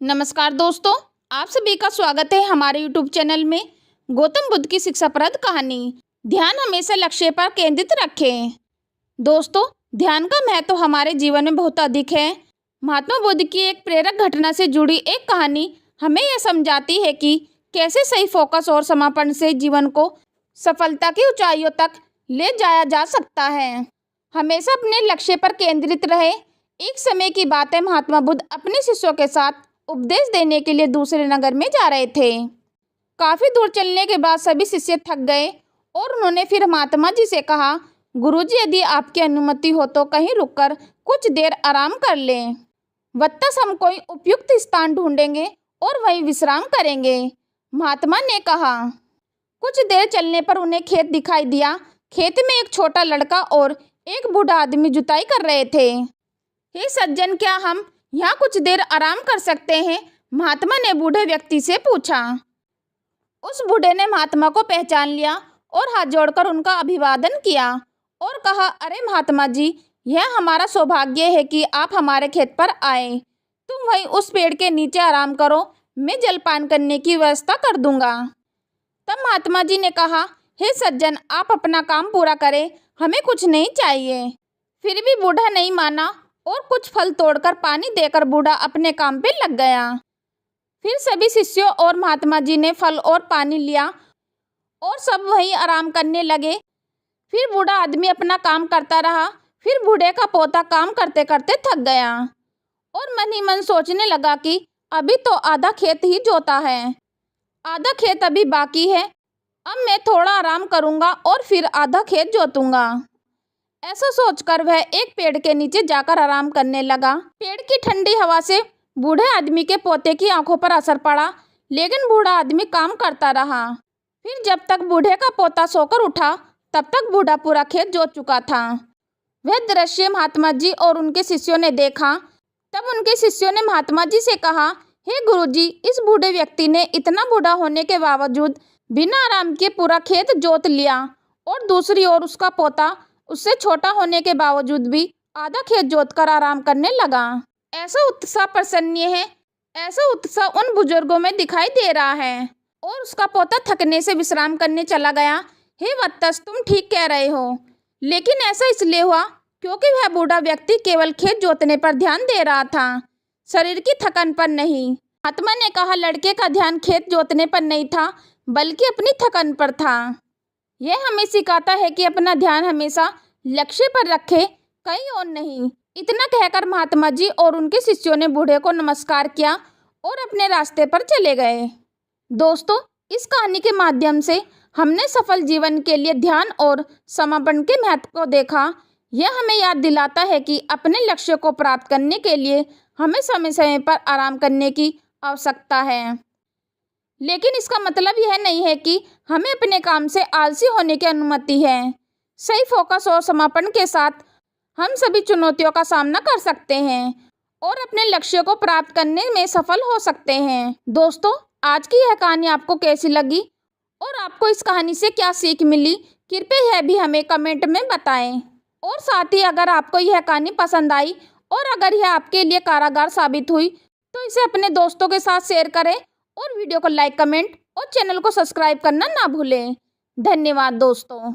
नमस्कार दोस्तों, आप सभी का स्वागत है हमारे YouTube चैनल में। गौतम बुद्ध की शिक्षाप्रद कहानी ध्यान हमेशा लक्ष्य पर केंद्रित रखें। दोस्तों, ध्यान का महत्व हमारे जीवन में बहुत अधिक है। महात्मा बुद्ध की एक प्रेरक घटना से जुड़ी एक कहानी हमें यह समझाती है कि कैसे सही फोकस और समर्पण से जीवन को सफलता की ऊंचाइयों तक ले जाया जा सकता है। हमेशा अपने लक्ष्य पर केंद्रित रहे। एक समय की बात है, महात्मा बुद्ध अपने शिष्यों के साथ उपदेश देने के लिए दूसरे नगर में जा रहे थे। काफी दूर चलने के बाद सभी शिष्य थक गए और उन्होंने फिर महात्मा जी से कहा, गुरुजी, यदि आपकी अनुमति हो तो कहीं रुककर कुछ देर आराम कर लें। वत्तस हम कोई उपयुक्त स्थान ढूंढेंगे और वहीं विश्राम करेंगे। महात्मा ने कहा। कुछ देर चलने पर उन्हें खेत दिखाई दिया। खेत में एक छोटा लड़का और एक बूढ़ा आदमी जुताई कर रहे थे। हे सज्जन, क्या हम यहाँ कुछ देर आराम कर सकते हैं? महात्मा ने बूढ़े व्यक्ति से पूछा। उस बूढ़े ने महात्मा को पहचान लिया और हाथ जोड़कर उनका अभिवादन किया और कहा, अरे महात्मा जी, यह हमारा सौभाग्य है कि आप हमारे खेत पर आए। तुम वहीं उस पेड़ के नीचे आराम करो, मैं जलपान करने की व्यवस्था कर दूंगा। तब महात्मा जी ने कहा, हे सज्जन, आप अपना काम पूरा करें, हमें कुछ नहीं चाहिए। फिर भी बूढ़ा नहीं माना और कुछ फल तोड़कर पानी देकर बूढ़ा अपने काम पे लग गया। फिर सभी शिष्यों और महात्मा जी ने फल और पानी लिया और सब वहीं आराम करने लगे। फिर बूढ़ा आदमी अपना काम करता रहा। फिर बूढ़े का पोता काम करते करते थक गया और मन ही मन सोचने लगा कि अभी तो आधा खेत ही जोता है, आधा खेत अभी बाकी है। अब मैं थोड़ा आराम करूंगा और फिर आधा खेत जोतूंगा। ऐसा सोचकर वह एक पेड़ के नीचे जाकर आराम करने लगा। पेड़ की ठंडी हवा से बूढ़े आदमी के पोते की आंखों पर असर पड़ा, लेकिन बूढ़ा आदमी काम करता रहा। फिर जब तक बूढ़े का पोता सोकर उठा, तब तक बूढ़ा पूरा खेत जोत चुका था। वह दृश्य महात्मा जी और उनके शिष्यों ने देखा। तब उनके शिष्यों ने महात्मा जी से कहा, हे गुरुजी, इस बूढ़े व्यक्ति ने इतना बूढ़ा होने के बावजूद बिना आराम किए पूरा खेत जोत लिया और दूसरी ओर उसका पोता उससे छोटा होने के बावजूद भी आधा खेत जोतकर आराम करने लगा। ऐसा उत्साह प्रशंसनीय है। ऐसा उत्साह उन बुजुर्गों में दिखाई दे रहा है। और उसका पोता थकने से विश्राम करने चला गया। हे वत्स, तुम ठीक कह रहे हो, लेकिन ऐसा इसलिए हुआ क्योंकि वह बूढ़ा व्यक्ति केवल खेत जोतने पर ध्यान दे रहा था, शरीर की थकन पर नहीं। महात्मा ने कहा, लड़के का ध्यान खेत जोतने पर नहीं था, बल्कि अपनी थकन पर था। यह हमें सिखाता है कि अपना ध्यान हमेशा लक्ष्य पर रखें, कहीं और नहीं। इतना कहकर महात्मा जी और उनके शिष्यों ने बूढ़े को नमस्कार किया और अपने रास्ते पर चले गए। दोस्तों, इस कहानी के माध्यम से हमने सफल जीवन के लिए ध्यान और समर्पण के महत्व को देखा। यह हमें याद दिलाता है कि अपने लक्ष्य को प्राप्त करने के लिए हमें समय समय पर आराम करने की आवश्यकता है, लेकिन इसका मतलब यह नहीं है कि हमें अपने काम से आलसी होने की अनुमति है। सही फोकस और समर्पण के साथ हम सभी चुनौतियों का सामना कर सकते हैं और अपने लक्ष्य को प्राप्त करने में सफल हो सकते हैं। दोस्तों, आज की यह कहानी आपको कैसी लगी और आपको इस कहानी से क्या सीख मिली, कृपया यह भी हमें कमेंट में बताएं। और साथ ही अगर आपको यह कहानी पसंद आई और अगर यह आपके लिए कारागार साबित हुई तो इसे अपने दोस्तों के साथ शेयर करें और वीडियो को लाइक, कमेंट और चैनल को सब्सक्राइब करना ना भूलें। धन्यवाद दोस्तों।